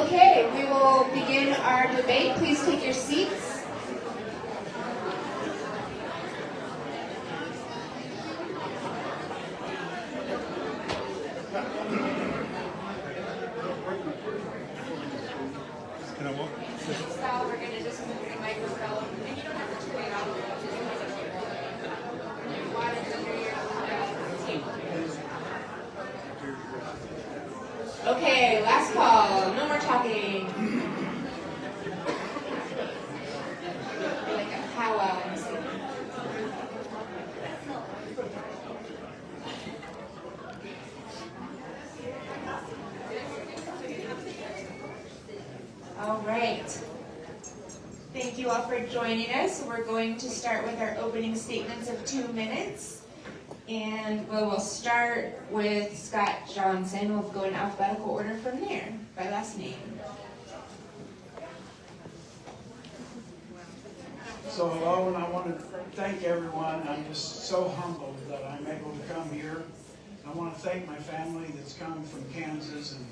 Okay, we will begin our debate. Please take your seats. We're going to just move the microphone, and you don't have to turn it off. Okay, last call. No more talking. Like a powwow. All right. Thank you all for joining us. We're going to start with our opening statements of 2 minutes. And we'll start with Scott Johnson. We'll go in alphabetical order from there, by last name. So hello, and I want to thank everyone. I'm just so humbled that I'm able to come here. I want to thank my family that's come from Kansas and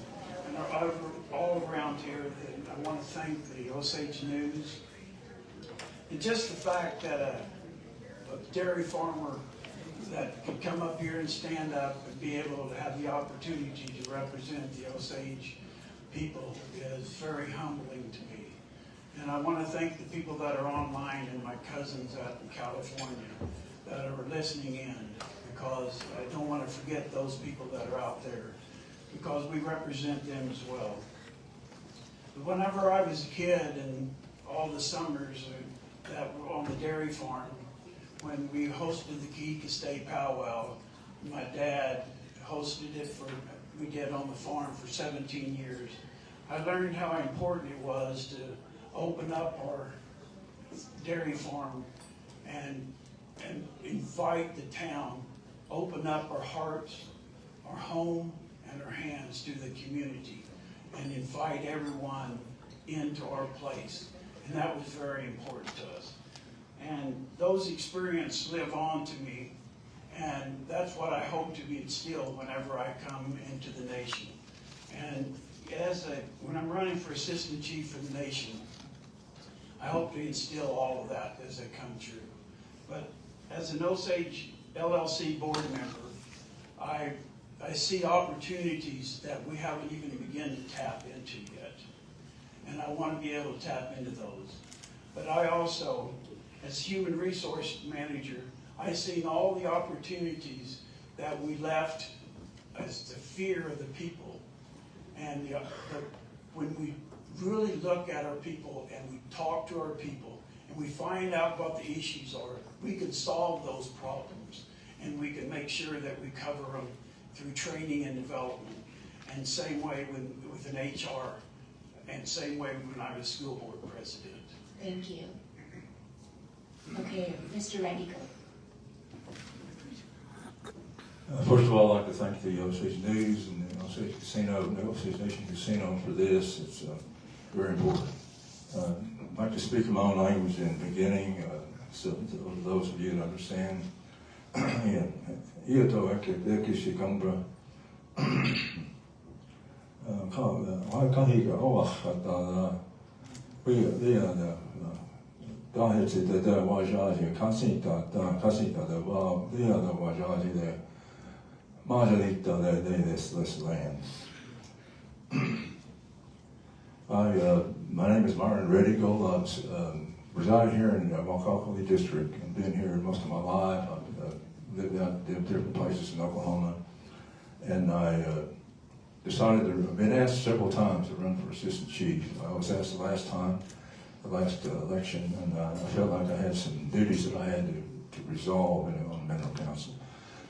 are all around here. And I want to thank the Osage News. And just the fact that a dairy farmer that could come up here and stand up and be able to have the opportunity to represent the Osage people is very humbling to me. And I want to thank the people that are online and my cousins out in California that are listening in, because I don't want to forget those people that are out there, because we represent them as well. But whenever I was a kid and all the summers that were on the dairy farm, when we hosted the Pawhuska State Powwow, my dad hosted it we did on the farm for 17 years. I learned how important it was to open up our dairy farm and invite the town, open up our hearts, our home, and our hands to the community, and invite everyone into our place. And that was very important to us. And those experiences live on to me, and that's what I hope to be instilled whenever I come into the nation. And when I'm running for assistant chief of the nation, I hope to instill all of that as I come through. But as an Osage LLC board member, I see opportunities that we haven't even begun to tap into yet. And I want to be able to tap into those. But I also, as human resource manager, I seen all the opportunities that we left as the fear of the people. And when we really look at our people and we talk to our people and we find out what the issues are, we can solve those problems, and we can make sure that we cover them through training and development. And same way with an HR, and same way when I was school board president. Thank you. Okay, Mr. Red Eagle. First of all, I'd like to thank the Osage News and the Osage Casino, the Osage Nation Casino for this. It's very important. I'd like to speak in my own language in the beginning, so those of you that understand. This land. My name is Myron Red Eagle. I reside here in Pawhuska District and been here most of my life. I've lived out in different places in Oklahoma, and I decided I've been asked several times to run for assistant chief. I was asked the last election, and I felt like I had some duties that I had to resolve on the mineral council.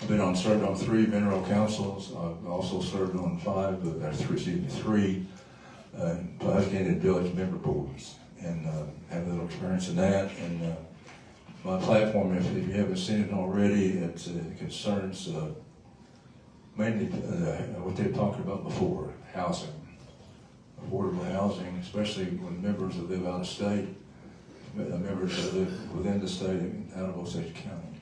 I've served on 3 mineral councils. I've also served on 3 Pawhuska Village member boards, and have a little experience in that. And my platform, if you haven't seen it already, it concerns mainly what they talked about before: housing, affordable housing, especially when members that live out of state, members that live within the state and out of Osage County.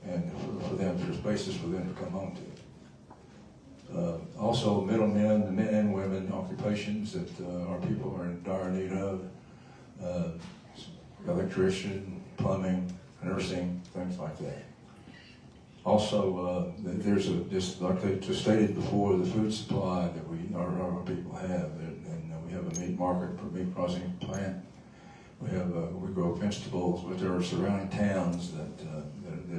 And for them, there's places for them to come home to. Also, middlemen, men and women occupations that our people are in dire need of. Electrician, plumbing, nursing, things like that. Also, there's just like they just stated before, the food supply that our people have, and we have a meat market, meat processing plant. We grow vegetables, but there are surrounding towns that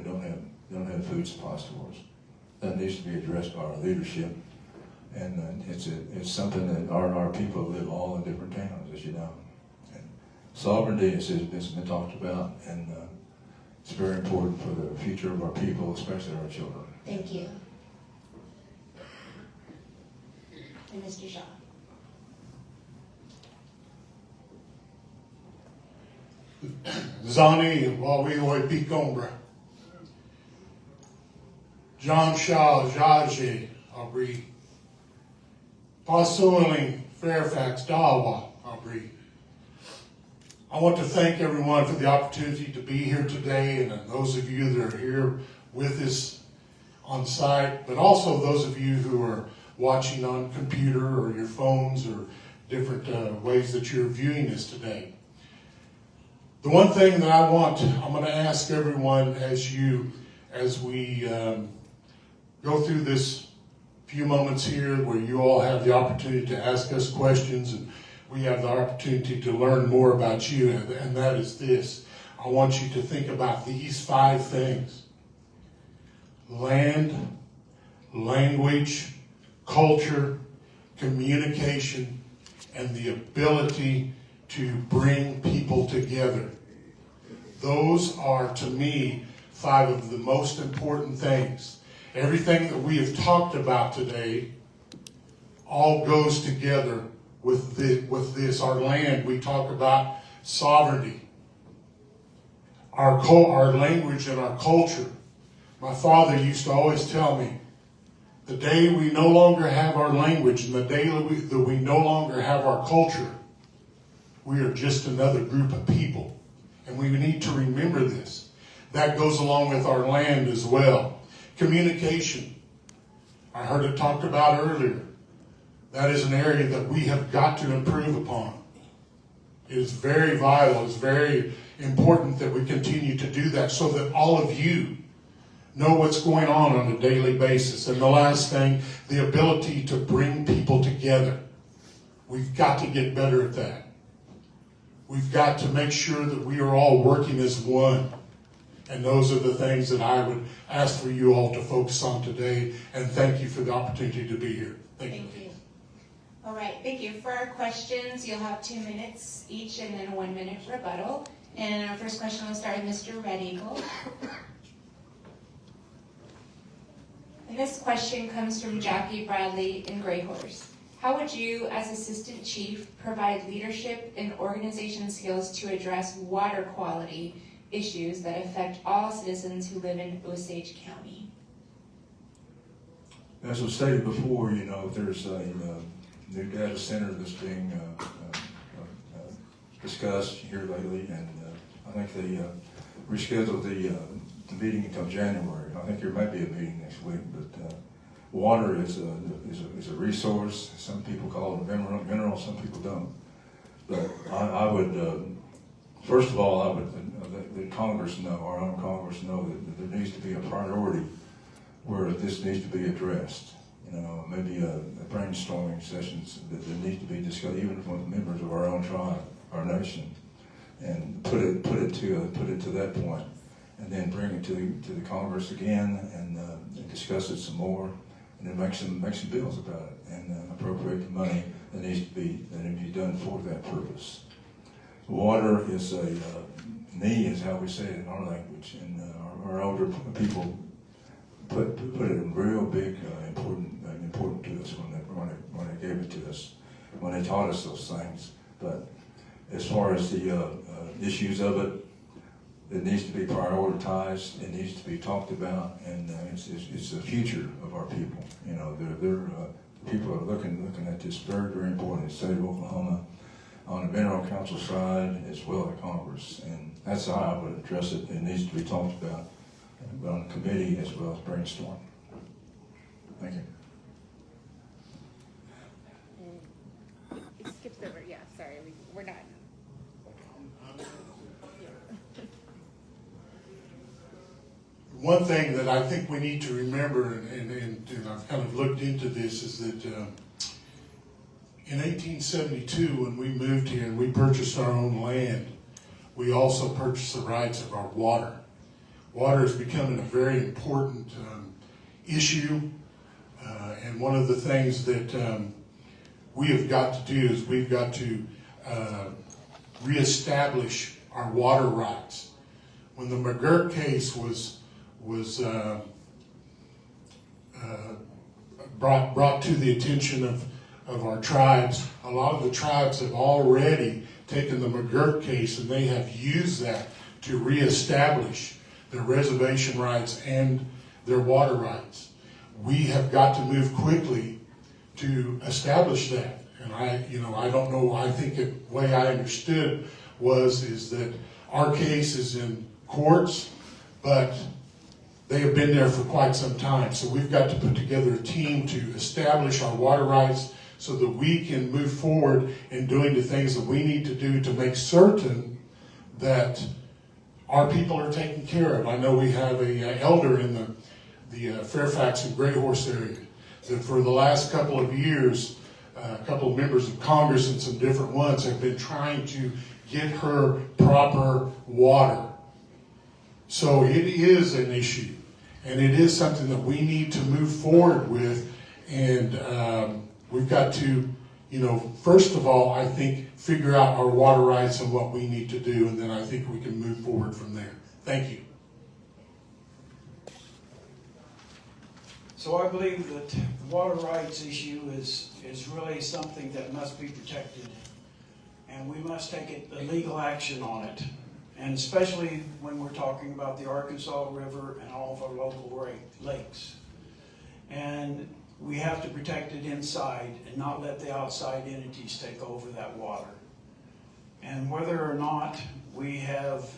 don't have food supply stores. That needs to be addressed by our leadership, and it's something that our people live all in different towns, as you know. And sovereignty has been talked about, and it's very important for the future of our people, especially our children. Thank you. And Mr. Shaw. Zani Wawiwe Pikombra. John Shaw Jaji Abri. Pasuling Fairfax Dawa Abri. I want to thank everyone for the opportunity to be here today, and those of you that are here with us on site, but also those of you who are watching on computer or your phones or different ways that you're viewing this today. The one thing that I'm going to ask everyone as we go through this few moments here where you all have the opportunity to ask us questions and we have the opportunity to learn more about you, and that is this. I want you to think about these 5 things: land, language, culture, communication, and the ability to bring people together. Those are, to me, 5 of the most important things. Everything that we have talked about today all goes together with this. Our land, we talk about sovereignty. Our language and our culture. My father used to always tell me, the day we no longer have our language and the day that we no longer have our culture, we are just another group of people. And we need to remember this. That goes along with our land as well. Communication. I heard it talked about earlier. That is an area that we have got to improve upon. It is very vital. It's very important that we continue to do that so that all of you know what's going on a daily basis. And the last thing, the ability to bring people together. We've got to get better at that. We've got to make sure that we are all working as one. And those are the things that I would ask for you all to focus on today. And thank you for the opportunity to be here. Thank you. All right, thank you. For our questions, you'll have 2 minutes each and then a 1-minute rebuttal. And our first question will start with Mr. Red Eagle. And this question comes from Jackie Bradley in Grey Horse. How would you, as Assistant Chief, provide leadership and organization skills to address water quality issues that affect all citizens who live in Osage County? As was stated before, there's a new data center that's being discussed here lately, and I think they rescheduled the meeting until January. I think there might be a meeting next week, but water is a resource. Some people call it a mineral, some people don't. But I would, first of all, I would the Congress know, our own Congress know that there needs to be a priority where this needs to be addressed. Maybe a brainstorming sessions that need to be discussed, even with members of our own tribe, our nation, and put it to that point, and then bring it to the Congress again and discuss it some more, and then make some bills about it and appropriate the money that needs to be done for that purpose. Water is a knee, is how we say it in our language, and our older people put it in real big important to us when they gave it to us, when they taught us those things. But as far as the issues of it, it needs to be prioritized. It needs to be talked about, and it's the future of our people. People are looking at this very, very important in the state of Oklahoma, on the Mineral Council side as well as Congress, and that's how I would address it. It needs to be talked about on the committee as well as brainstorm. Thank you. we're done. One thing that I think we need to remember, and I've kind of looked into this, is that in 1872, when we moved here and we purchased our own land, we also purchased the rights of our water. Water is becoming a very important issue, and one of the things that we have got to do is we've got to reestablish our water rights. When the McGurk case was brought to the attention of our tribes, a lot of the tribes have already taken the McGurk case and they have used that to reestablish their reservation rights and their water rights. We have got to move quickly to establish that. And I don't know, I think the way I understood is that our case is in courts, but they have been there for quite some time. So we've got to put together a team to establish our water rights so that we can move forward in doing the things that we need to do to make certain that our people are taken care of. I know we have a elder in the Fairfax and Grey Horse area that for the last couple of years, a couple of members of Congress and some different ones have been trying to get her proper water. So it is an issue, and it is something that we need to move forward with, and we've got to, first of all, I think, figure out our water rights and what we need to do, and then I think we can move forward from there. Thank you. So I believe that the water rights issue is really something that must be protected, and we must take legal action on it. And especially when we're talking about the Arkansas River and all of our local lakes. And we have to protect it inside and not let the outside entities take over that water. And whether or not we have,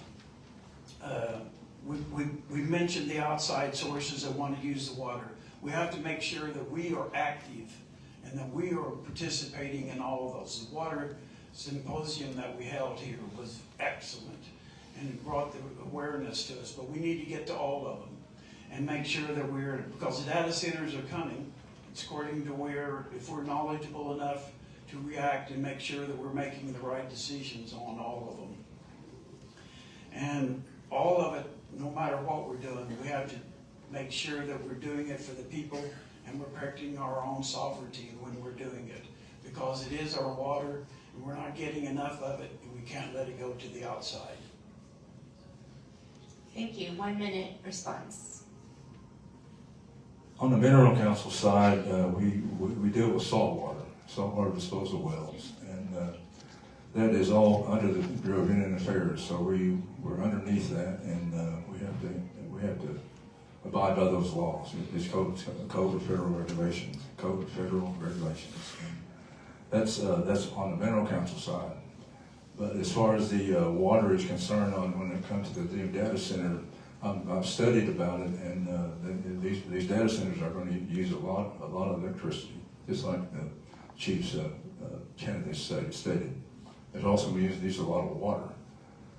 we mentioned the outside sources that want to use the water. We have to make sure that we are active and that we are participating in all of those. The water symposium that we held here was excellent. And it brought the awareness to us, but we need to get to all of them and make sure that because the data centers are coming, it's according to if we're knowledgeable enough to react and make sure that we're making the right decisions on all of them. And all of it, no matter what we're doing, we have to make sure that we're doing it for the people and we're protecting our own sovereignty when we're doing it, because it is our water and we're not getting enough of it and we can't let it go to the outside. Thank you. 1 minute response. On the Mineral Council side, we deal with saltwater disposal wells, and that is all under the Bureau of Indian Affairs. So we're underneath that, and we have to abide by those laws. It's code of federal regulations. Code of federal regulations. And that's on the Mineral Council side. But as far as the water is concerned, when it comes to the new data center, I've studied about it, and these data centers are going to use a lot of electricity, just like the chief's candidate stated. It also uses a lot of water.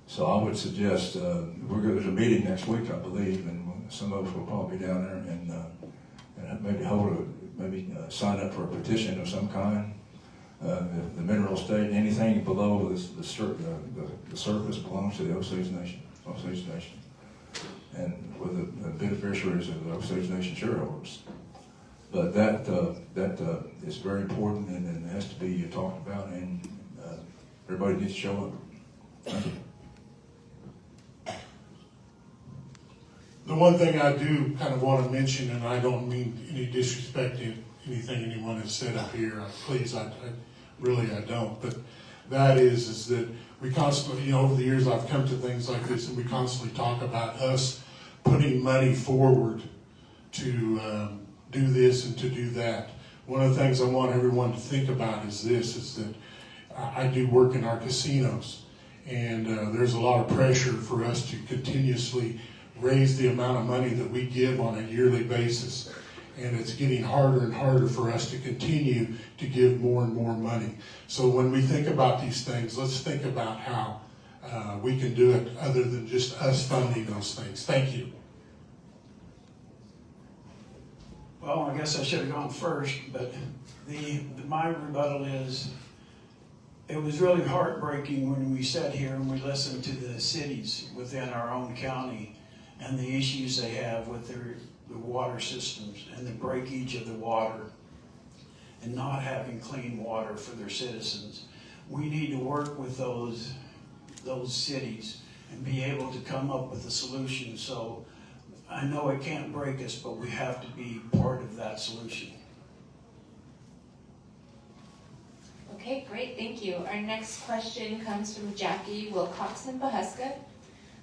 So I would suggest there's a meeting next week, I believe, and some of us will probably be down there and maybe sign up for a petition of some kind. The mineral state, anything below the surface belongs to the Osage Nation, and with the beneficiaries of the Osage Nation shareholders. But that is very important, and it has to be talked about, and everybody needs to show up. Thank you. The one thing I do kind of want to mention, and I don't mean any disrespect to anything anyone has said up here, please, I don't, but that is that we constantly, over the years I've come to things like this, and we constantly talk about us putting money forward to do this and to do that. One of the things I want everyone to think about is that I do work in our casinos, and there's a lot of pressure for us to continuously raise the amount of money that we give on a yearly basis. and it's getting harder and harder for us to continue to give more and more money. So when we think about these things, let's think about how we can do it other than just us funding those things. Thank you. Well, I guess I should have gone first, but my rebuttal is, it was really heartbreaking when we sat here and we listened to the cities within our own county and the issues they have with the water systems and the breakage of the water and not having clean water for their citizens. We need to work with those cities and be able to come up with a solution. So I know it can't break us, but we have to be part of that solution. Okay, great, thank you. Our next question comes from Jackie Wilcoxon Pawhuska.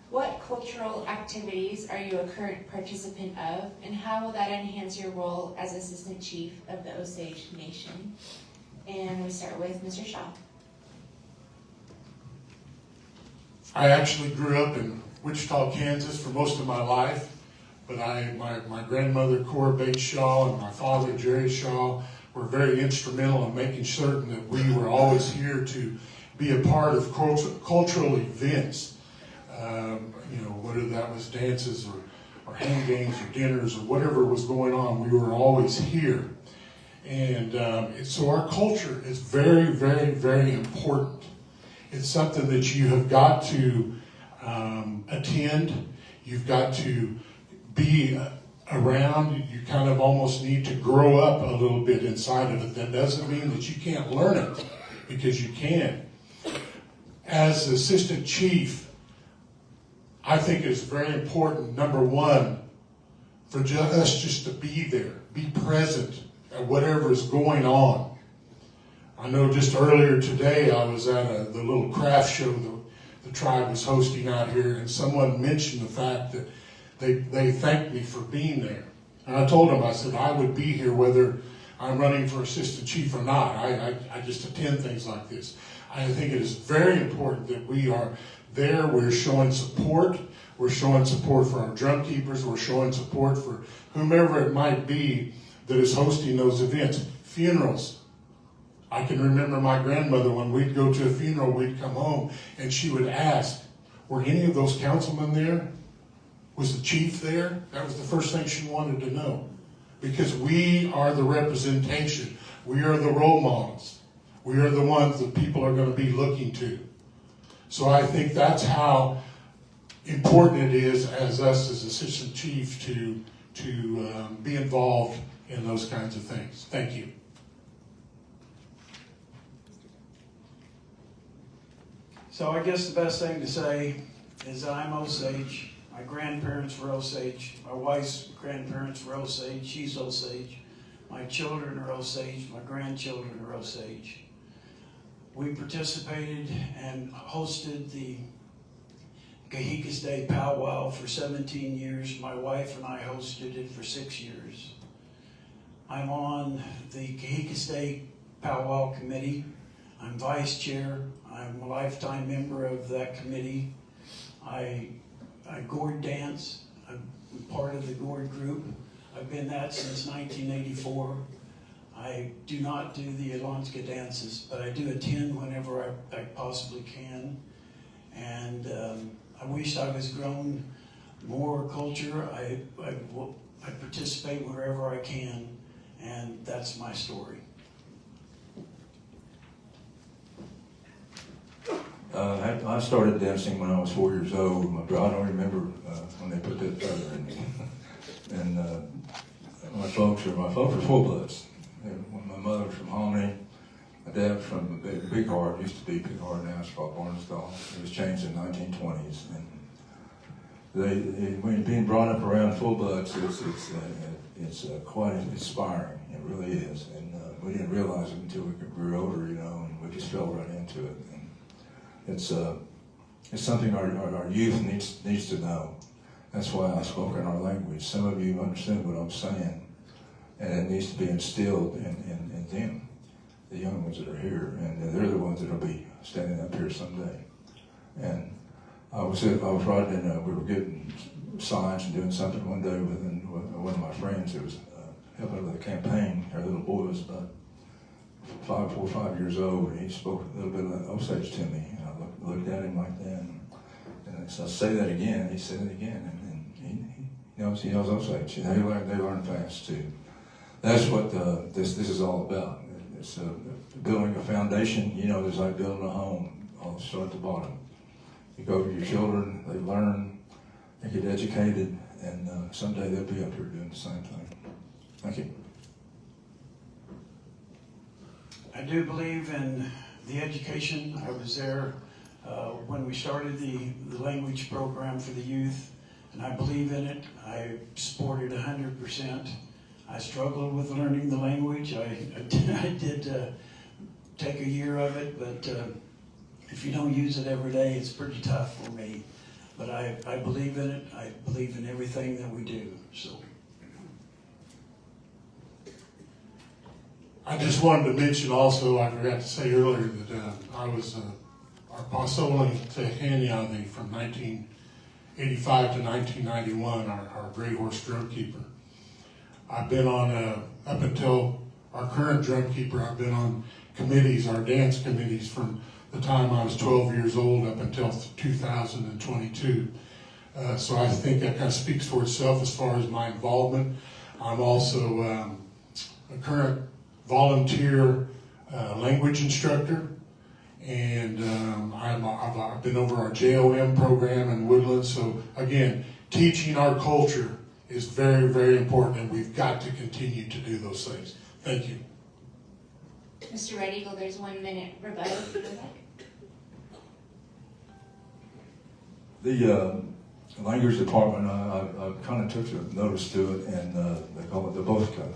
What cultural activities are you a current participant of, and how will that enhance your role as Assistant Chief of the Osage Nation? And we start with Mr. Shaw. I actually grew up in Wichita, Kansas for most of my life, but my grandmother, Cora Bates Shaw, and my father, Jerry Shaw, were very instrumental in making certain that we were always here to be a part of cultural events. Whether that was dances or hand games or dinners or whatever was going on, we were always here. And so our culture is very, very, very important. It's something that you have got to attend. You've got to be around. You kind of almost need to grow up a little bit inside of it. That doesn't mean that you can't learn it, because you can. As Assistant Chief, I think it's very important, number one, for us just to be there, be present at whatever is going on. I know just earlier today I was at the little craft show the tribe was hosting out here, and someone mentioned the fact that they thanked me for being there. And I told them, I said, I would be here whether I'm running for Assistant Chief or not. I just attend things like this. I think it is very important that we are there. We're showing support. We're showing support for our drum keepers. We're showing support for whomever it might be that is hosting those events. Funerals. I can remember my grandmother, when we'd go to a funeral, we'd come home and she would ask, were any of those councilmen there? Was the chief there? That was the first thing she wanted to know. Because we are the representation. We are the role models. We are the ones that people are going to be looking to. So I think that's how important it is as us as Assistant Chief to be involved in those kinds of things. Thank you. So I guess the best thing to say is that I'm Osage. My grandparents were Osage. My wife's grandparents were Osage. She's Osage. My children are Osage. My grandchildren are Osage. We participated and hosted the Kahika's Day powwow for 17 years. My wife and I hosted it for 6 years. I'm on the Kahika's Day powwow committee. I'm vice chair. I'm a lifetime member of that committee. I gourd dance. I'm part of the gourd group. I've been that since 1984. I do not do the Alonska dances, but I do attend whenever I possibly can. And I wish I was grown more culture. I participate wherever I can, and that's my story. I started dancing when I was 4 years old. I don't remember when they put that feather in me. And my folks were full bloods. My mother was from Hominy. My dad was from Big Heart. It used to be Big Heart, now it's called Barnesdall. It was changed in the 1920s. And when you're being brought up around full bloods, it's quite inspiring. It really is. And we didn't realize it until we grew older, and we just fell right into it. And it's something our youth needs to know. That's why I spoke in our language. Some of you understand what I'm saying, and it needs to be instilled in them, the young ones that are here, and they're the ones that will be standing up here someday. And I was riding in, we were getting signs and doing something one day with one of my friends who helping with a campaign. Our little boy was about 4 or 5 years old, and he spoke a little bit of Osage to me. And I looked at him like that, and so I say that again. He said it again, and he knows Osage. And they learn fast too. That's what this is all about. It's building a foundation. You know, it's like building a home. I'll start at the bottom. You go to your children, they learn, they get educated, and someday they'll be up here doing the same thing. Thank you. I do believe in the education. I was there when we started the language program for the youth, and I believe in it. I support it 100%. I struggled with learning the language. I did take a year of it, but if you don't use it every day, it's pretty tough for me. But I believe in it. I believe in everything that we do. So. I just wanted to mention also, I forgot to say earlier, that I was our Pasolini Tehaniavi from 1985 to 1991, our Gray Horse drum keeper. I've been on, up until our current drum keeper, I've been on committees, our dance committees, from the time I was 12 years old up until 2022. So I think that kind of speaks for itself as far as my involvement. I'm also a current volunteer language instructor, and I've been over our JOM program in Woodlands. So again, teaching our culture is very, very important, and we've got to continue to do those things. Thank you. Mr. Red Eagle, there's 1 minute rebuttal. The language department, I kind of took notice to it, and they call it the Pawhuska,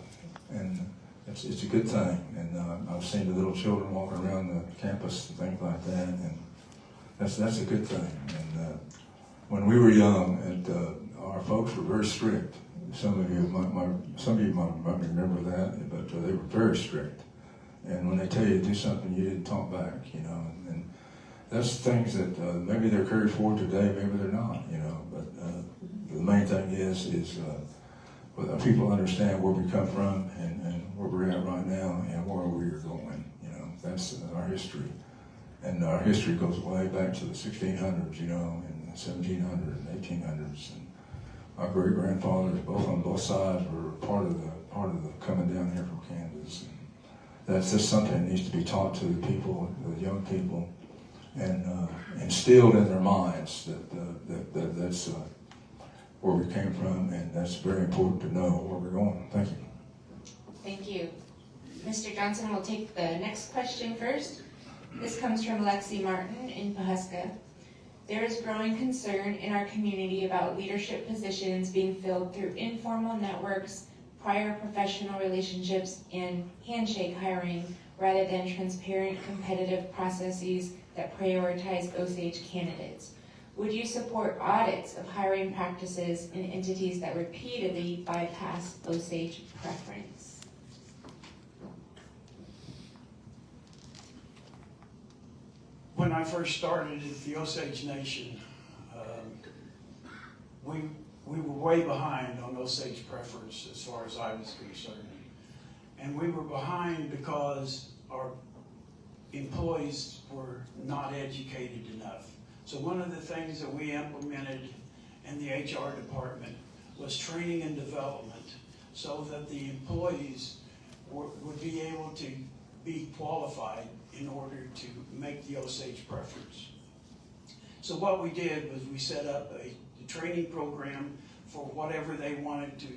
and it's a good thing. And I've seen the little children walking around the campus and things like that, and that's a good thing. And when we were young, our folks were very strict. Some of you might remember that, but they were very strict. And when they tell you to do something, you didn't talk back, you know. And that's things that maybe they're carried forward today, maybe they're not, you know. But the main thing is people understand where we come from and where we're at right now and where we're going. You know, that's our history. And our history goes way back to the 1600s, you know, and 1700s and 1800s. And my great-grandfathers, both on both sides, were part of the coming down here from Kansas. And that's just something that needs to be taught to the people, the young people, and instilled in their minds that's where we came from, and that's very important to know where we're going. Thank you. Thank you. Mr. Johnson will take the next question first. This comes from Lexi Martin in Pawhuska. There is growing concern in our community about leadership positions being filled through informal networks, prior professional relationships, and handshake hiring rather than transparent competitive processes that prioritize Osage candidates. Would you support audits of hiring practices in entities that repeatedly bypass Osage preference? When I first started at the Osage Nation, we were way behind on Osage preference as far as I was concerned. And we were behind because our employees were not educated enough. So one of the things that we implemented in the HR department was training and development so that the employees would be able to be qualified in order to make the Osage preference. So what we did was we set up a training program for whatever they wanted to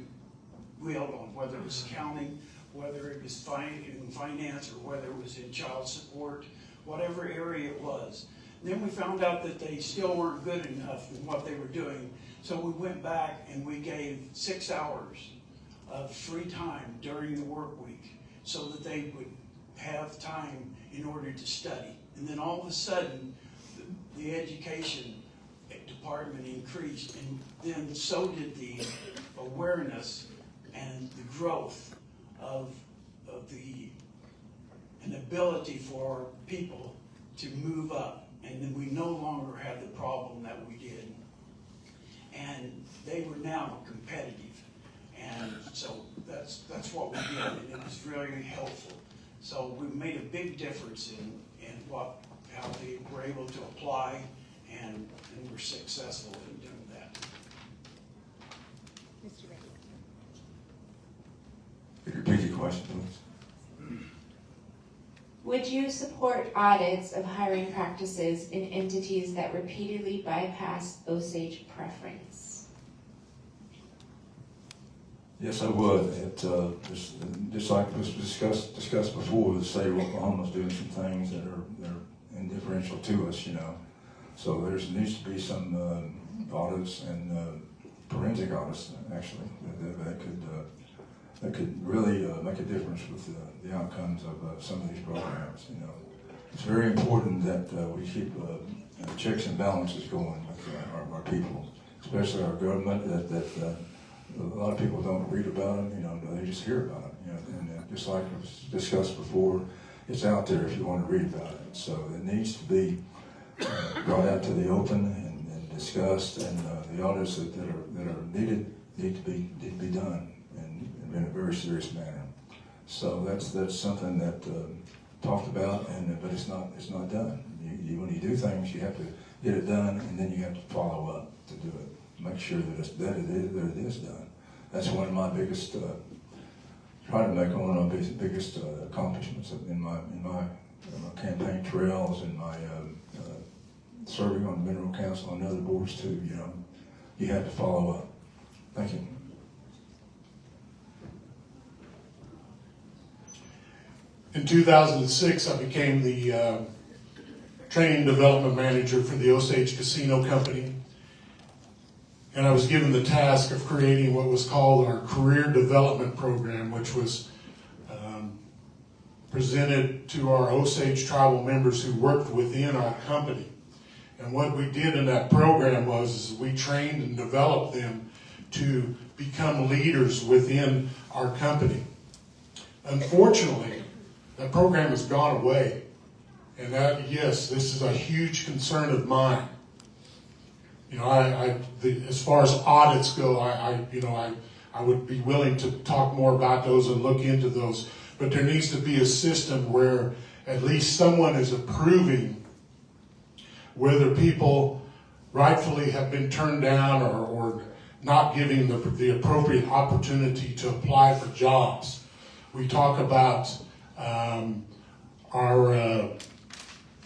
wield on, whether it was accounting, whether it was in finance, or whether it was in child support, whatever area it was. And then we found out that they still weren't good enough in what they were doing, so we went back and we gave 6 hours of free time during the work week so that they would have time in order to study. And then all of a sudden, the education department increased, and then so did the awareness and the growth of an ability for people to move up. And then we no longer had the problem that we did. And they were now competitive. And so that's what we did, and it was very helpful. So we made a big difference in how they were able to apply, and were successful in doing that. Mr. Red Eagle. Could you repeat your question, please? Would you support audits of hiring practices in entities that repeatedly bypass Osage preference? Yes, I would. Just like was discussed before, the state of Oklahoma's doing some things that are indifferential to us, you know. So there needs to be some audits and forensic audits, actually, that could really make a difference with the outcomes of some of these programs. You know, it's very important that we keep checks and balances going with our people, especially our government. That a lot of people don't read about them. You know, they just hear about them. You know, and just like was discussed before, it's out there if you want to read about it. So it needs to be brought out to the open and discussed, and the audits that are needed need to be done in a very serious manner. So that's something that talked about, but it's not done. When you do things, you have to get it done, and then you have to follow up to do it. Make sure that it is done. That's one of my biggest try to make one of my biggest accomplishments in my campaign trails and my serving on the Mineral Council and other boards too. You know, you have to follow up. Thank you. In 2006, I became the training development manager for the Osage Casino Company. And I was given the task of creating what was called our career development program, which was presented to our Osage tribal members who worked within our company. And what we did in that program was we trained and developed them to become leaders within our company. Unfortunately, that program has gone away. And that, yes, this is a huge concern of mine. You know, as far as audits go, I would be willing to talk more about those and look into those. But there needs to be a system where at least someone is approving whether people rightfully have been turned down or not giving the appropriate opportunity to apply for jobs. We talk about our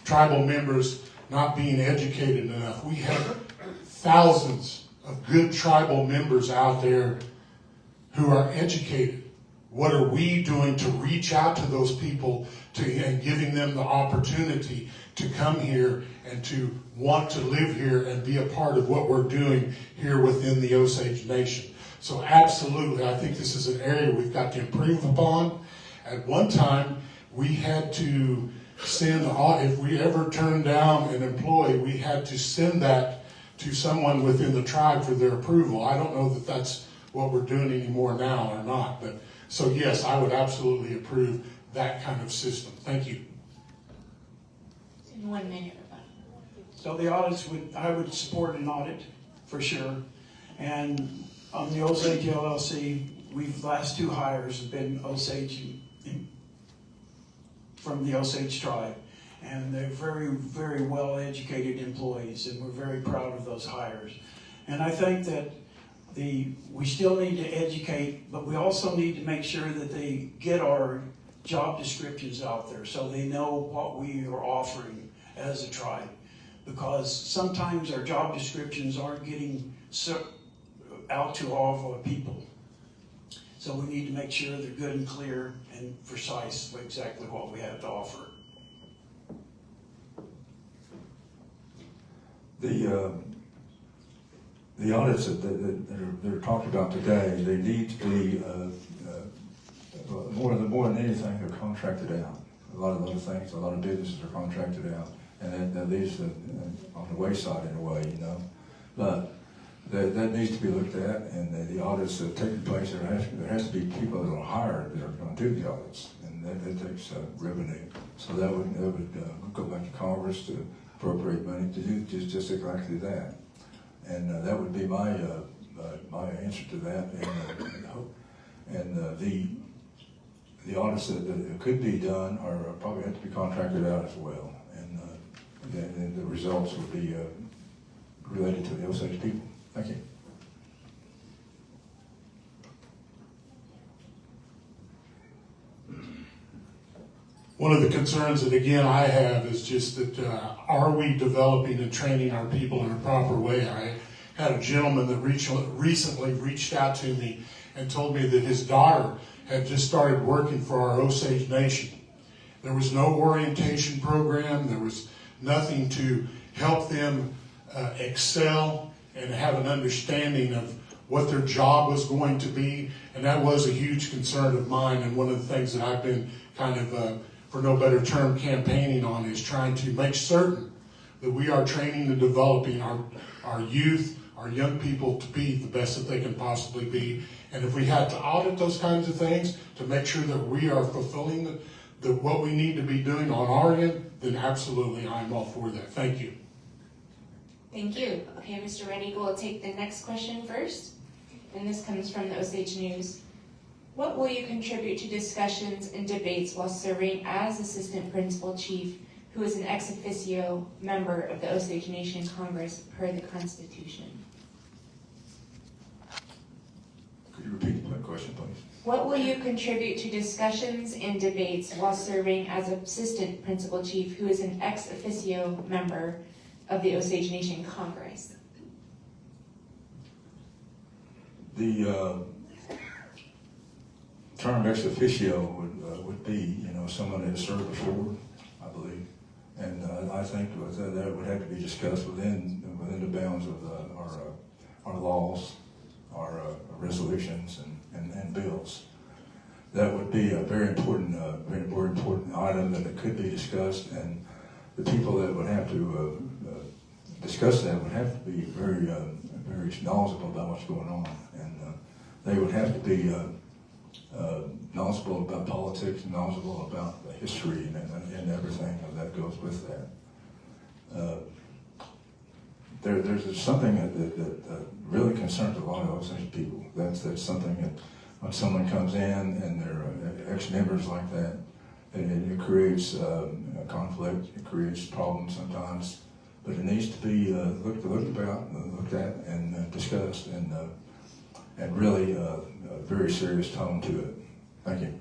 tribal members not being educated enough. We have thousands of good tribal members out there who are educated. What are we doing to reach out to those people and giving them the opportunity to come here and to want to live here and be a part of what we're doing here within the Osage Nation? So absolutely, I think this is an area we've got to improve upon. At one time, we had to send, if we ever turned down an employee, we had to send that to someone within the tribe for their approval. I don't know that that's what we're doing anymore now or not. But so yes, I would absolutely approve that kind of system. Thank you. In 1 minute, Rebecca. So the audits I would support an audit for sure. And on the Osage LLC, the last 2 hires have been Osage from the Osage tribe. And they're very, very well-educated employees, and we're very proud of those hires. And I think that we still need to educate, but we also need to make sure that they get our job descriptions out there so they know what we are offering as a tribe. Because sometimes our job descriptions aren't getting out to all of our people. So we need to make sure they're good and clear and precise with exactly what we have to offer. The audits that are talked about today, they need to be more than anything, they're contracted out. A lot of other things, a lot of businesses are contracted out, and that leaves on the wayside in a way, you know. But that needs to be looked at, and the audits that are taking place, there has to be people that are hired that are going to do the audits, and that takes revenue. So that would go back to Congress to appropriate money to do just exactly that. And that would be my answer to that. And And the audits that could be done are probably have to be contracted out as well. And the results would be related to the Osage people. Thank you. One of the concerns that, again, I have is just that are we developing and training our people in a proper way? I had a gentleman that recently reached out to me and told me that his daughter had just started working for our Osage Nation. There was no orientation program. There was nothing to help them excel and have an understanding of what their job was going to be. And that was a huge concern of mine, and one of the things that I've been kind of for no better term, campaigning on is trying to make certain that we are training and developing our youth, our young people to be the best that they can possibly be. And if we had to audit those kinds of things to make sure that we are fulfilling what we need to be doing on our end, then absolutely I'm all for that. Thank you. Thank you. Okay, Mr. Red Eagle will take the next question first. And this comes from the Osage News. What will you contribute to discussions and debates while serving as Assistant Principal Chief, who is an ex officio member of the Osage Nation Congress per the Constitution? Could you repeat the question, please? What will you contribute to discussions and debates while serving as Assistant Principal Chief, who is an ex officio member of the Osage Nation Congress? The term ex officio would be, someone that has served before, I believe, and I think that would have to be discussed within the bounds of our laws, our resolutions, and bills. That would be a very important item that it could be discussed, and the people that would have to discuss that would have to be very knowledgeable about what's going on, and they would have to be knowledgeable about politics, knowledgeable about history, and everything that goes with that. There's something that really concerns a lot of Osage people. That's something that when someone comes in and they're ex-members like that, it creates conflict, it creates problems sometimes, but it needs to be looked at and discussed, and really a very serious tone to it. Thank you.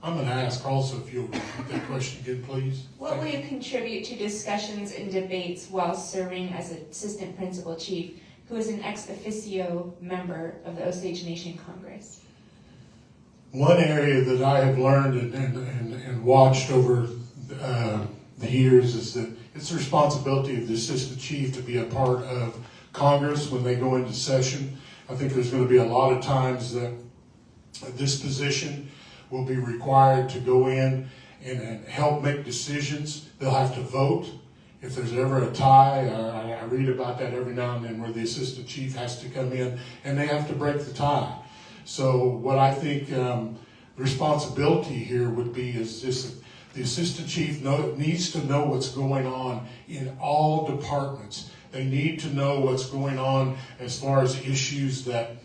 I'm going to ask also if you'll repeat that question again, please. What will you contribute to discussions and debates while serving as Assistant Principal Chief, who is an ex officio member of the Osage Nation Congress? One area that I have learned and watched over the years is that it's the responsibility of the Assistant Chief to be a part of Congress when they go into session. I think there's going to be a lot of times that this position will be required to go in and help make decisions. They'll have to vote. If there's ever a tie, I read about that every now and then where the Assistant Chief has to come in and they have to break the tie. So what I think responsibility here would be is this: the Assistant Chief needs to know what's going on in all departments. They need to know what's going on as far as issues that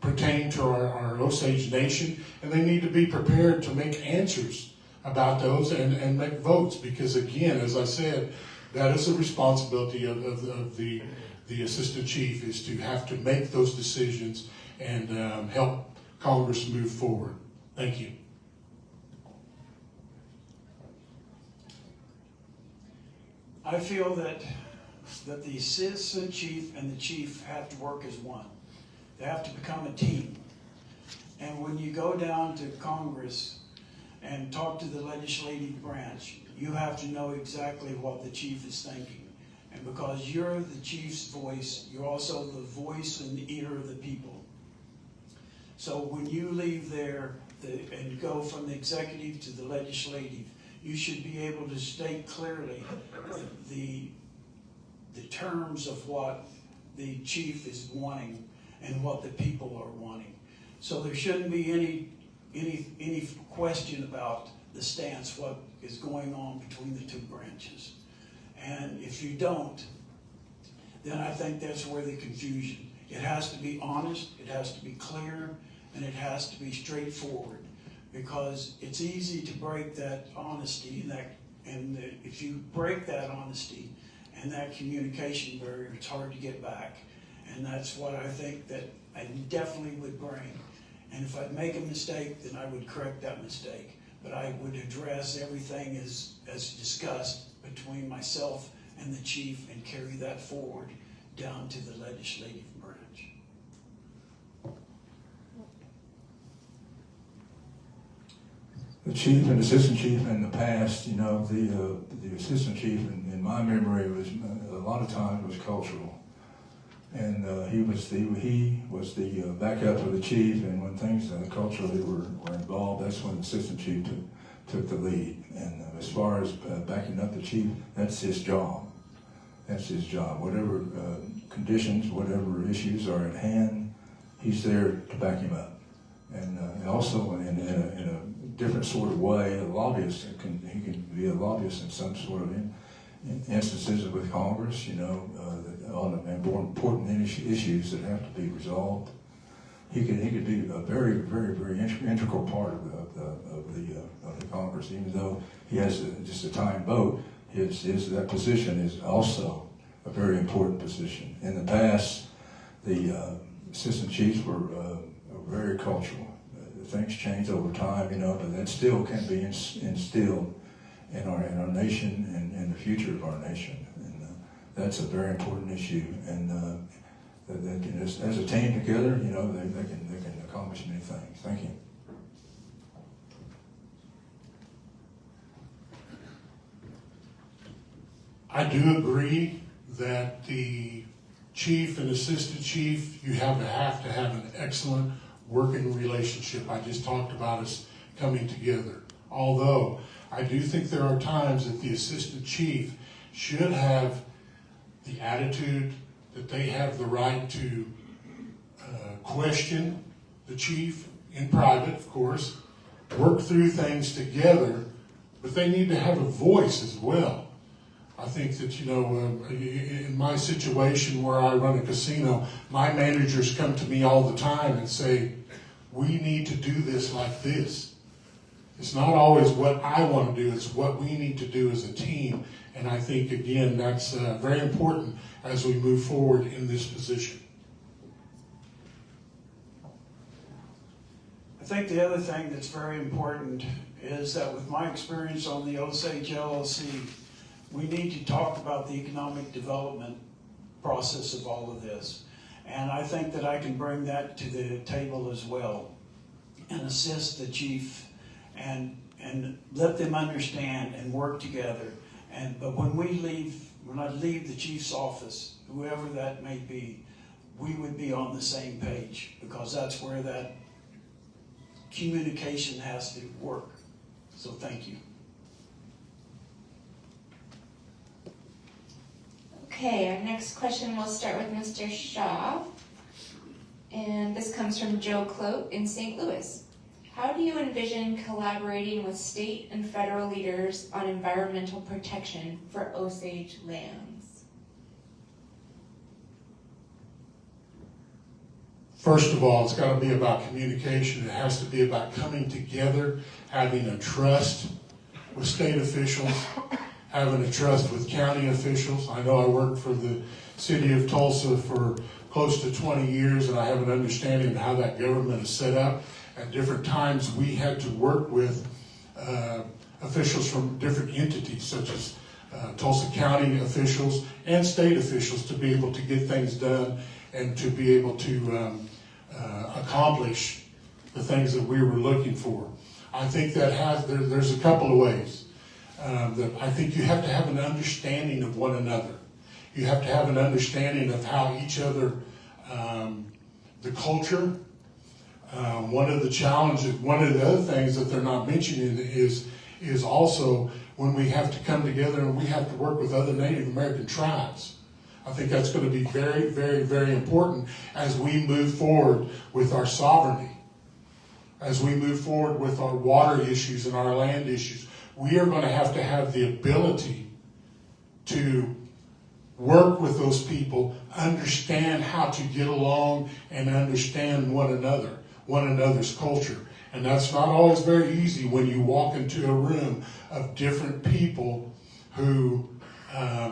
pertain to our Osage Nation, and they need to be prepared to make answers about those and make votes, because again, as I said, that is a responsibility of the Assistant Chief, is to have to make those decisions and help Congress move forward. Thank you. I feel that the Assistant Chief and the Chief have to work as one. They have to become a team. And when you go down to Congress and talk to the legislative branch, you have to know exactly what the Chief is thinking. And because you're the Chief's voice, you're also the voice and the ear of the people. So when you leave there and go from the executive to the legislative, you should be able to state clearly the terms of what the Chief is wanting and what the people are wanting. So there shouldn't be any question about the stance, what is going on between the two branches. And if you don't, then I think that's where the confusion. It has to be honest, it has to be clear, and it has to be straightforward, because it's easy to break that honesty and if you break that honesty and that communication barrier, it's hard to get back. And that's what I think that I definitely would bring. And if I'd make a mistake, then I would correct that mistake. But I would address everything as discussed between myself and the chief and carry that forward down to the legislative branch. The chief and assistant chief in the past, the assistant chief in my memory was a lot of times was cultural. And he was the backup of the chief, and when things culturally were involved, that's when the assistant chief took the lead. And as far as backing up the chief, that's his job. That's his job. Whatever conditions, whatever issues are at hand, he's there to back him up. And also in a different sort of way, a lobbyist he can be a lobbyist in some sort of instances with Congress, on important issues that have to be resolved. He could be a very, very, very integral part of the Congress, even though he has just a tiny vote. That position is also a very important position. In the past, the assistant chiefs were very cultural. Things change over time, but that still can be instilled in our nation and the future of our nation. That's a very important issue, and as a team together, they can accomplish many things. Thank you. I do agree that the chief and assistant chief, you have to have an excellent working relationship. I just talked about us coming together. Although I do think there are times that the assistant chief should have the attitude that they have the right to question the chief in private, of course, work through things together, but they need to have a voice as well. I think that, in my situation where I run a casino, my managers come to me all the time and say, we need to do this like this. It's not always what I want to do, it's what we need to do as a team. And I think, again, that's very important as we move forward in this position. I think the other thing that's very important is that with my experience on the Osage LLC, we need to talk about the economic development process of all of this. And I think that I can bring that to the table as well and assist the chief and let them understand and work together. But when I leave the chief's office, whoever that may be, we would be on the same page, because that's where that communication has to work. So thank you. Okay, our next question will start with Mr. Shaw. And this comes from Joe Clote in St. Louis. How do you envision collaborating with state and federal leaders on environmental protection for Osage lands? First of all, it's got to be about communication. It has to be about coming together, having a trust with state officials, having a trust with county officials. I know I worked for the city of Tulsa for close to 20 years, and I have an understanding of how that government is set up. At different times, we had to work with officials from different entities, such as Tulsa County officials and state officials, to be able to get things done and to be able to accomplish the things that we were looking for. I think that there's a couple of ways. That I think you have to have an understanding of one another. You have to have an understanding of how each other, the culture. One of the challenges, one of the other things that they're not mentioning is also when we have to come together and we have to work with other Native American tribes. I think that's going to be very, very, very important as we move forward with our sovereignty, as we move forward with our water issues and our land issues. We are going to have the ability to work with those people, understand how to get along and understand one another's culture. And that's not always very easy when you walk into a room of different people who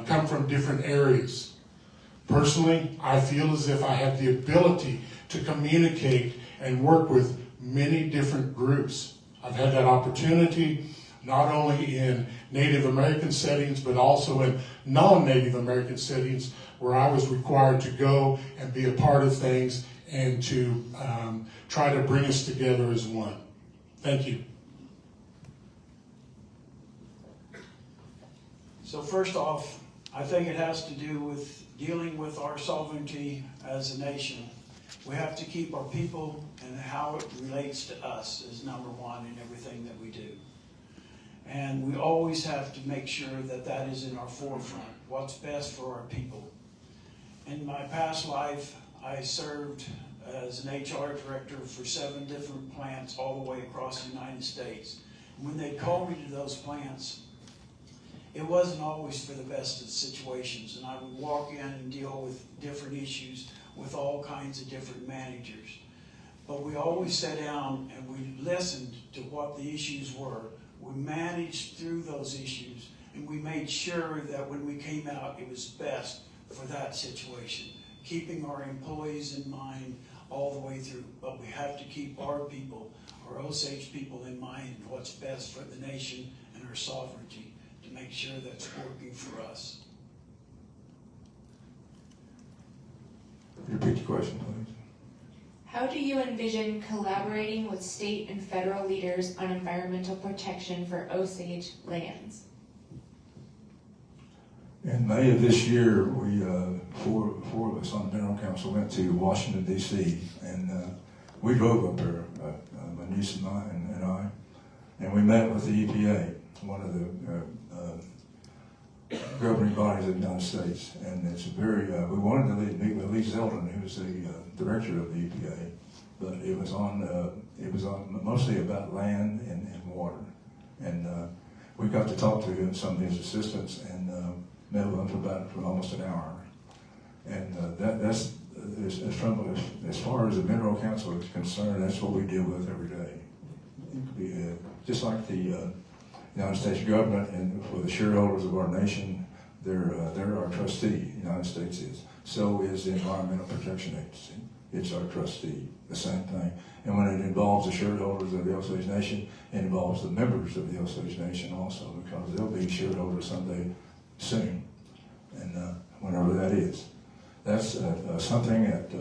come from different areas. Personally, I feel as if I have the ability to communicate and work with many different groups. I've had that opportunity not only in Native American settings, but also in non-Native American settings where I was required to go and be a part of things and to try to bring us together as one. Thank you. So first off, I think it has to do with dealing with our sovereignty as a nation. We have to keep our people and how it relates to us as number one in everything that we do. And we always have to make sure that that is in our forefront, what's best for our people. In my past life, I served as an HR director for 7 different plants all the way across the United States. And when they'd call me to those plants, it wasn't always for the best of situations. And I would walk in and deal with different issues with all kinds of different managers. But we always sat down and we listened to what the issues were. We managed through those issues, and we made sure that when we came out, it was best for that situation, keeping our employees in mind all the way through. But we have to keep our people, our Osage people, in mind, what's best for the nation and our sovereignty, to make sure that's working for us. Repeat the question, please. How do you envision collaborating with state and federal leaders on environmental protection for Osage lands? In May of this year, we, four of us on the Mineral Council went to Washington, D.C., and we drove up there, my niece and I, and we met with the EPA, one of the governing bodies of the United States. And it's very, we wanted to meet with Lee Zeldin, who's the director of the EPA, but it was on mostly about land and water. And we got to talk to some of his assistants and met with them for almost an hour. And that's as far as the Mineral Council is concerned, that's what we deal with every day. Just like the United States government and for the shareholders of our nation, they're our trustee, the United States is. So is the Environmental Protection Agency. It's our trustee, the same thing. And when it involves the shareholders of the Osage Nation, it involves the members of the Osage Nation also, because they'll be shareholders someday soon, and whenever that is. That's something that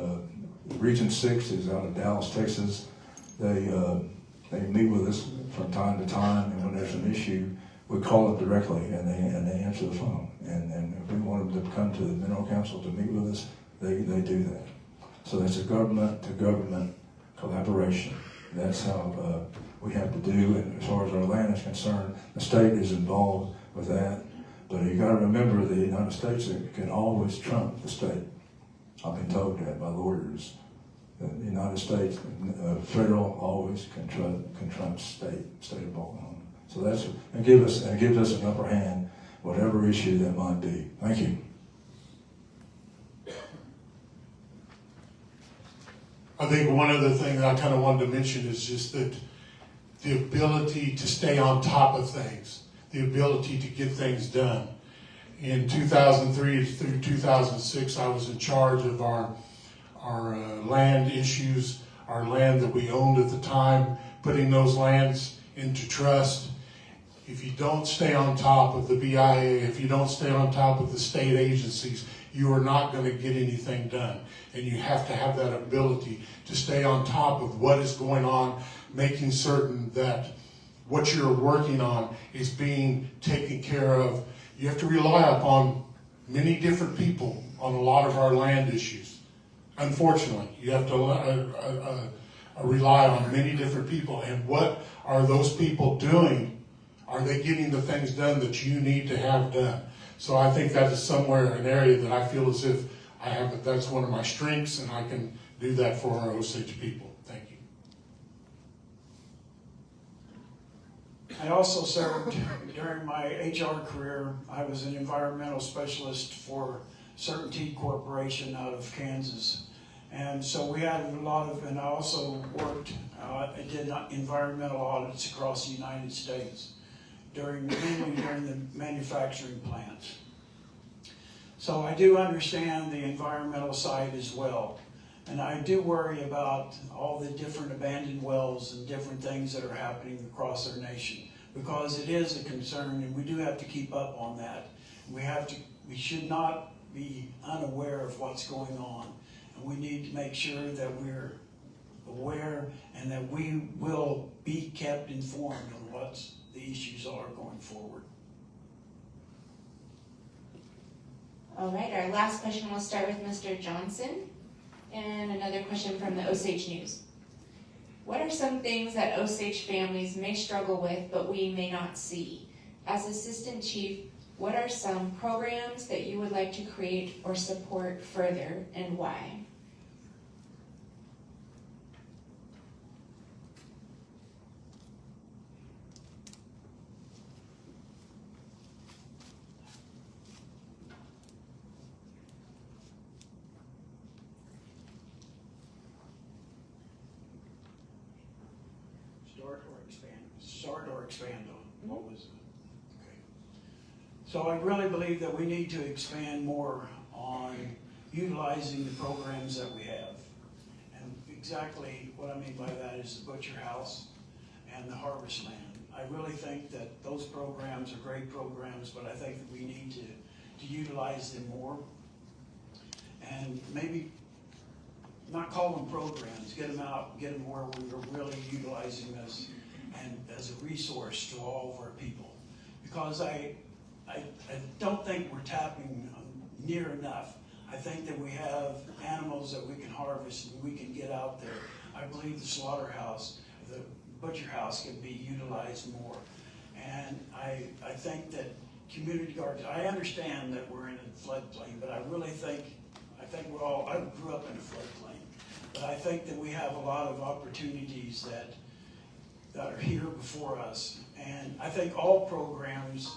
Region 6 is out of Dallas, Texas. They meet with us from time to time, and when there's an issue, we call them directly, and they answer the phone. And if we want them to come to the Mineral Council to meet with us, they do that. So that's a government-to-government collaboration. That's how we have to do, and as far as our land is concerned, the state is involved with that. But you got to remember, the United States can always trump the state. I've been told that by lawyers. The United States, federal always can trump state of Oklahoma. So that's and gives us an upper hand, whatever issue that might be. Thank you. I think one other thing that I kind of wanted to mention is just that the ability to stay on top of things, the ability to get things done. In 2003 through 2006, I was in charge of our land issues, our land that we owned at the time, putting those lands into trust. If you don't stay on top of the BIA, if you don't stay on top of the state agencies, you are not going to get anything done. And you have to have that ability to stay on top of what is going on, making certain that what you're working on is being taken care of. You have to rely upon many different people on a lot of our land issues. Unfortunately, you have to rely on many different people. And what are those people doing? Are they getting the things done that you need to have done? So I think that is somewhere an area that I feel as if that's one of my strengths, and I can do that for our Osage people. Thank you. I also served during my HR career. I was an environmental specialist for Certainty Corporation out of Kansas. And so we had a lot of, and I also worked, I did environmental audits across the United States, mainly during the manufacturing plants. So I do understand the environmental side as well. And I do worry about all the different abandoned wells and different things that are happening across our nation, because it is a concern and we do have to keep up on that. We should not be unaware of what's going on. And we need to make sure that we're aware and that we will be kept informed on what the issues are going forward. All right, our last question will start with Mr. Johnson. And another question from the Osage News. What are some things that Osage families may struggle with but we may not see? As Assistant Chief, what are some programs that you would like to create or support further, and why? Start or expand on? What was it? Okay. So I really believe that we need to expand more on utilizing the programs that we have. And exactly what I mean by that is the Butcher House and the Harvest Land. I really think that those programs are great programs, but I think that we need to utilize them more. And maybe not call them programs, get them out, get them where we're really utilizing this and as a resource to all of our people. Because I don't think we're tapping near enough. I think that we have animals that we can harvest and we can get out there. I believe the slaughterhouse, the butcher house can be utilized more. And I think that community gardens, I understand that we're in a floodplain, but I really think I grew up in a floodplain, but I think that we have a lot of opportunities that are here before us. And I think all programs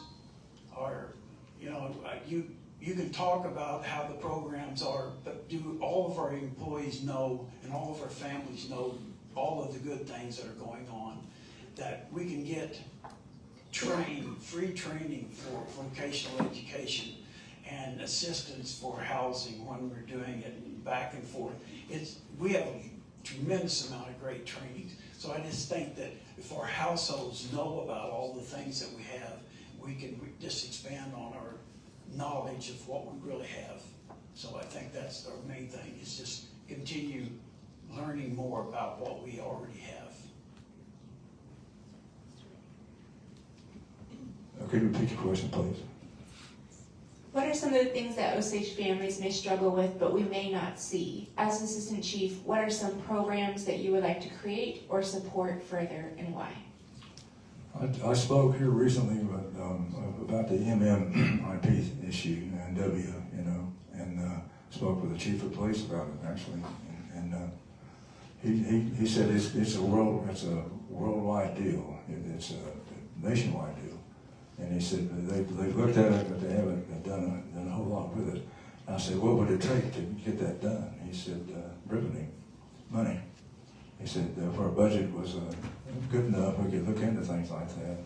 are, you can talk about how the programs are, but do all of our employees know and all of our families know all of the good things that are going on, that we can get free training for vocational education and assistance for housing when we're doing it, and back and forth. We have a tremendous amount of great training. So I just think that if our households know about all the things that we have, we can just expand on our knowledge of what we really have. So I think that's our main thing, is just continue learning more about what we already have. Could you repeat your question, please? What are some of the things that Osage families may struggle with but we may not see? As Assistant Chief, what are some programs that you would like to create or support further, and why? I spoke here recently about the MMIP issue and and spoke with the chief of police about it actually, and he said it's a worldwide deal. It's a nationwide deal. And he said they've looked at it, but they haven't done a whole lot with it. And I said, what would it take to get that done? He said, revenue, money. He said, if our budget was good enough, we could look into things like that.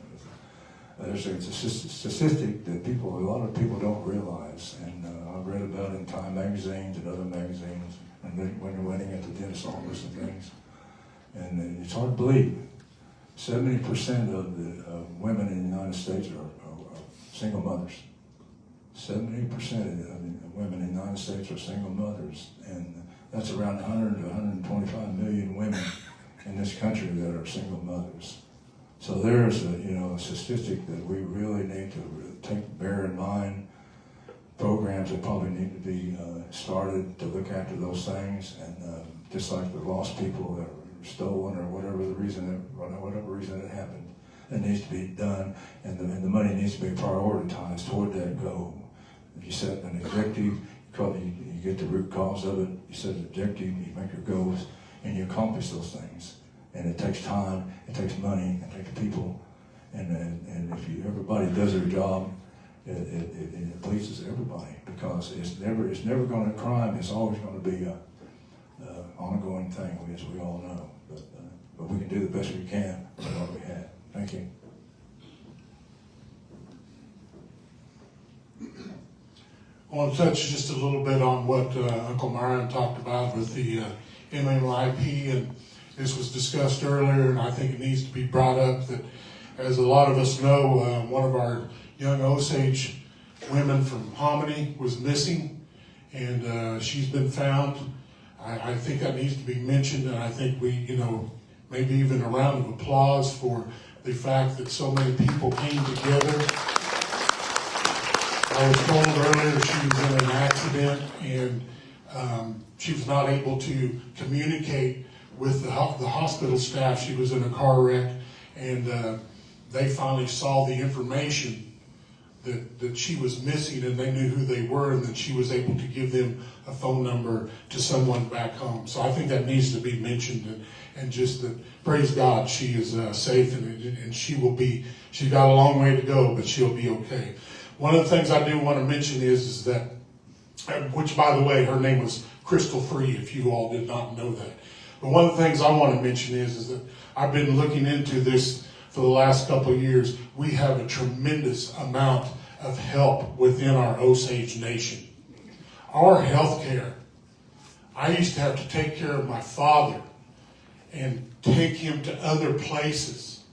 There's a statistic that a lot of people don't realize, and I've read about it in Time magazines and other magazines, and then when you're waiting at the dentist's office and things. And it's hard to believe. 70% of the women in the United States are single mothers. 70% of the women in the United States are single mothers, and that's around 100 to 125 million women in this country that are single mothers. So there's a statistic that we really need to bear in mind. Programs that probably need to be started to look after those things, and just like the lost people that stolen or whatever reason it happened, it needs to be done, and the money needs to be prioritized toward that goal. If you set an objective, you get the root cause of it, you set an objective, you make your goals, and you accomplish those things. And it takes time, it takes money, it takes people, and if everybody does their job, it pleases everybody, because it's never going to crime. It's always going to be a ongoing thing, as we all know. But we can do the best we can with what we have. Thank you. I want to touch just a little bit on what Uncle Myron talked about with the MMIP, and this was discussed earlier, and I think it needs to be brought up that, as a lot of us know, one of our young Osage women from Hominy was missing, and she's been found. I think that needs to be mentioned, and I think we, maybe even a round of applause for the fact that so many people came together. I was told earlier she was in an accident, and she was not able to communicate with the hospital staff. She was in a car wreck, and they finally saw the information that she was missing, and they knew who they were, and that she was able to give them a phone number to someone back home. So I think that needs to be mentioned, and just that, praise God, she is safe, and she's got a long way to go, but she'll be okay. One of the things I do want to mention is that, which, by the way, her name was Crystal Free, if you all did not know that. But one of the things I want to mention is that I've been looking into this for the last couple of years. We have a tremendous amount of help within our Osage Nation. Our health care, I used to have to take care of my father and take him to other places.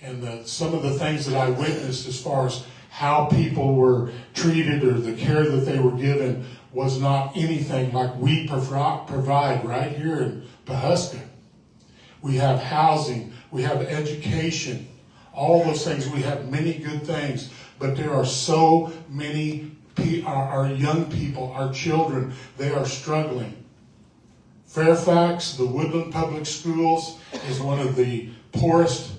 And some of the things that I witnessed as far as how people were treated or the care that they were given was not anything like we provide right here in Pawhuska. We have housing, we have education, all those things. We have many good things, but there are so many, our young people, our children, they are struggling. Fairfax, the Woodland Public Schools, is one of the poorest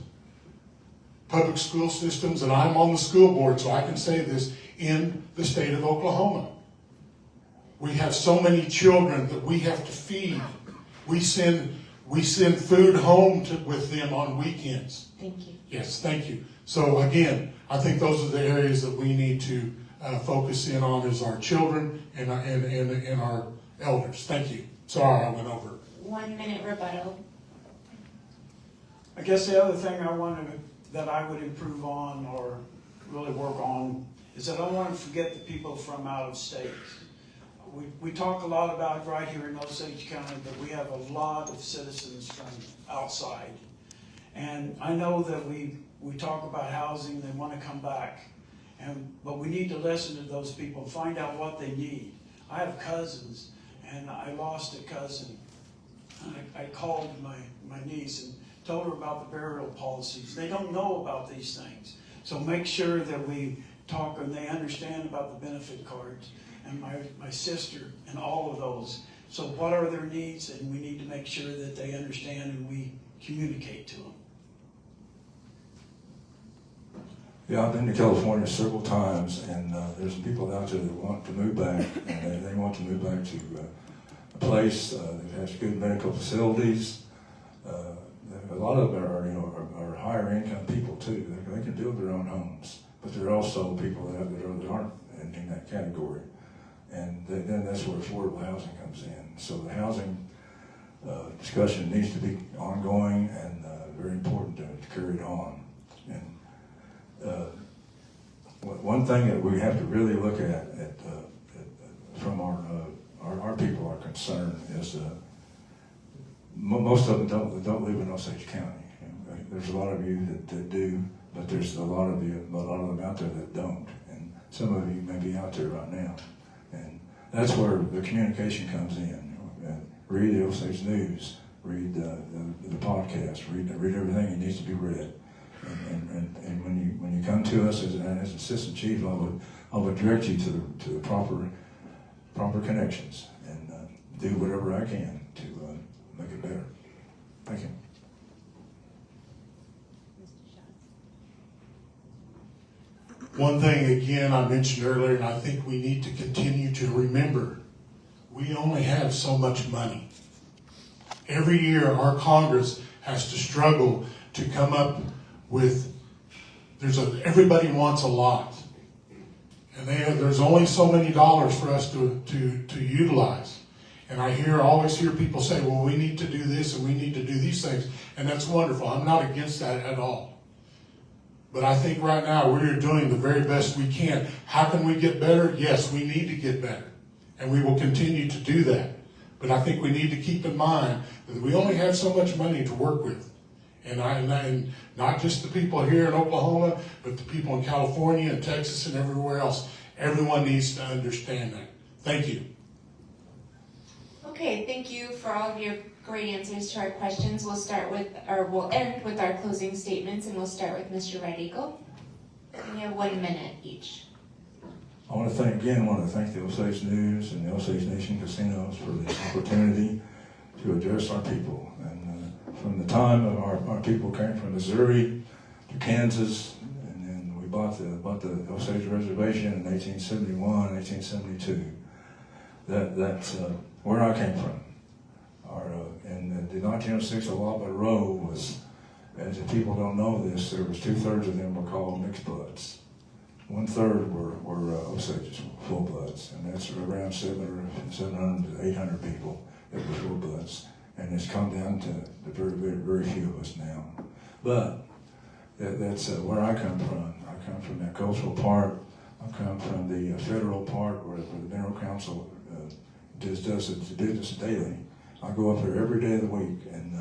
public school systems, and I'm on the school board, so I can say this, in the state of Oklahoma. We have so many children that we have to feed. We send food home with them on weekends. Thank you. Yes, thank you. So again, I think those are the areas that we need to focus in on, as our children and our elders. Thank you. Sorry, I went over. 1 minute rebuttal. I guess the other thing that I would improve on or really work on is that I don't want to forget the people from out of state. We talk a lot about right here in Osage County, but we have a lot of citizens from outside. And I know that we talk about housing, they want to come back. But we need to listen to those people, find out what they need. I have cousins, and I lost a cousin. I called my niece and told her about the burial policies. They don't know about these things. So make sure that we talk and they understand about the benefit cards. And my sister and all of those. So what are their needs? And we need to make sure that they understand and we communicate to them. Yeah, I've been to California several times, and there's some people out there that want to move back, and they want to move back to a place that has good medical facilities. A lot of them are higher income people too. They can build their own homes, but there are also people that aren't in that category. And then that's where affordable housing comes in. So the housing discussion needs to be ongoing and very important to carry it on. And one thing that we have to really look at from our people are concerned is most of them don't live in Osage County. There's a lot of you that do, but there's a lot of them out there that don't. And some of you may be out there right now. And that's where the communication comes in. Read the Osage News, read the podcast, read everything that needs to be read. And when you come to us as assistant chief, I would direct you to the proper connections and do whatever I can to make it better. Thank you. One thing, again, I mentioned earlier, and I think we need to continue to remember, we only have so much money. Every year, our Congress has to struggle to come up with, everybody wants a lot. And there's only so many dollars for us to utilize. And I always hear people say, well, we need to do this and we need to do these things. And that's wonderful. I'm not against that at all. But I think right now we're doing the very best we can. How can we get better? Yes, we need to get better. And we will continue to do that. But I think we need to keep in mind that we only have so much money to work with. And not just the people here in Oklahoma, but the people in California and Texas and everywhere else. Everyone needs to understand that. Thank you. Okay, thank you for all of your great answers to our questions. We'll end with our closing statements, and we'll start with Mr. Red Eagle. We have 1 minute each. I want to thank the Osage News and the Osage Nation Casinos for the opportunity to address our people. And from the time of our people came from Missouri to Kansas, and then we bought the Osage Reservation in 1871, 1872. That's where I came from. In the 1906 Allotment Row was, as if people don't know this, there was 2/3 of them were called mixed bloods. 1/3 were Osages, full bloods, and that's around 700 to 800 people that were full bloods. And it's come down to the very few of us now. But that's where I come from. I come from that coastal part. I come from the federal part where the Mineral Council does its business daily. I go up there every day of the week and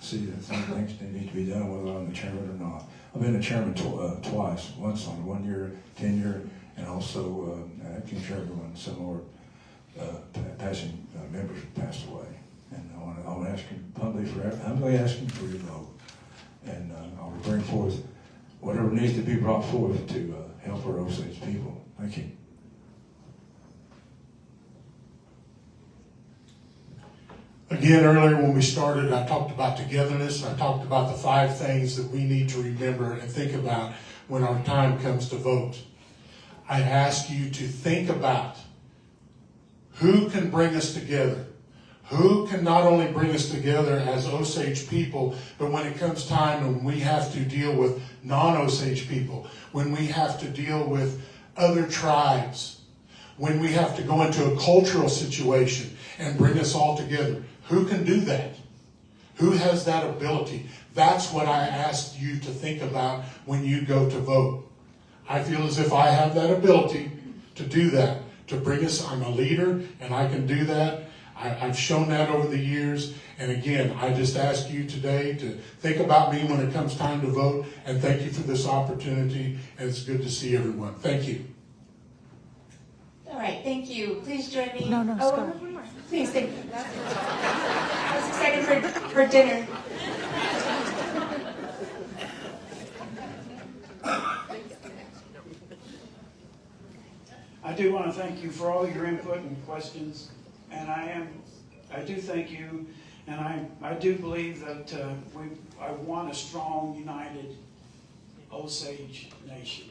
see that some things that need to be done, whether I'm the chairman or not. I've been a chairman twice, once on a 1-year tenure, and also acting chairman when some of our passing members passed away. And I want to ask you humbly asking for your vote. And I'll bring forth whatever needs to be brought forth to help our Osage people. Thank you. Again, earlier when we started, I talked about togetherness. I talked about the 5 things that we need to remember and think about when our time comes to vote. I ask you to think about who can bring us together. Who can not only bring us together as Osage people, but when it comes time when we have to deal with non-Osage people, when we have to deal with other tribes, when we have to go into a cultural situation and bring us all together. Who can do that? Who has that ability? That's what I asked you to think about when you go to vote. I feel as if I have that ability to do that, to bring us. I'm a leader, and I can do that. I've shown that over the years. And again, I just ask you today to think about me when it comes time to vote. And thank you for this opportunity. And it's good to see everyone. Thank you. All right, thank you. Please join me. No, oh, Scott. one more. Please, thank you. I was excited for dinner. I do want to thank you for all your input and questions, and I do thank you, and I do believe that I want a strong, united Osage nation.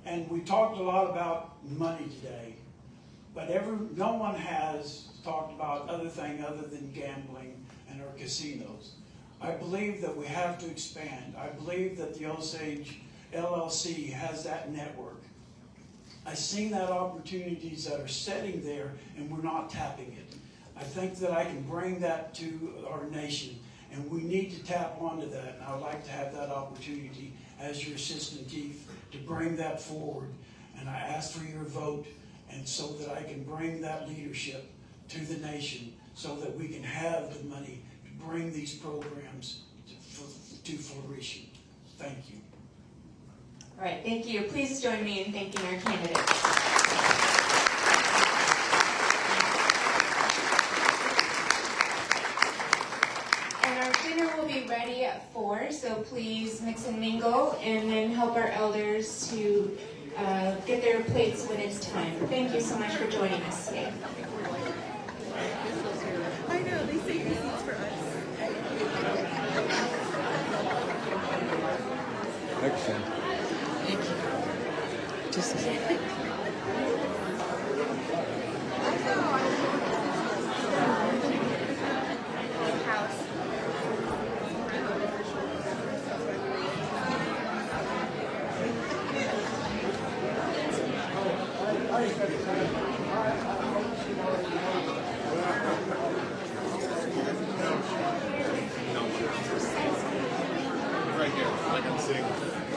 And we talked a lot about money today, but no one has talked about other than gambling and our casinos. I believe that we have to expand. I believe that the Osage LLC has that network. I've seen that opportunities that are sitting there and we're not tapping it. I think that I can bring that to our nation, and we need to tap onto that. And I would like to have that opportunity as your assistant chief to bring that forward. And I ask for your vote, and so that I can bring that leadership to the nation, so that we can have the money to bring these programs to fruition. Thank you. All right, thank you. Please join me in thanking our candidates. And our dinner will be ready at 4, so please mix and mingle, and then help our elders to get their plates when it's time. Thank you so much for joining us today. I know, they say this is for us. Excellent. Just a second. Right here, I can sing.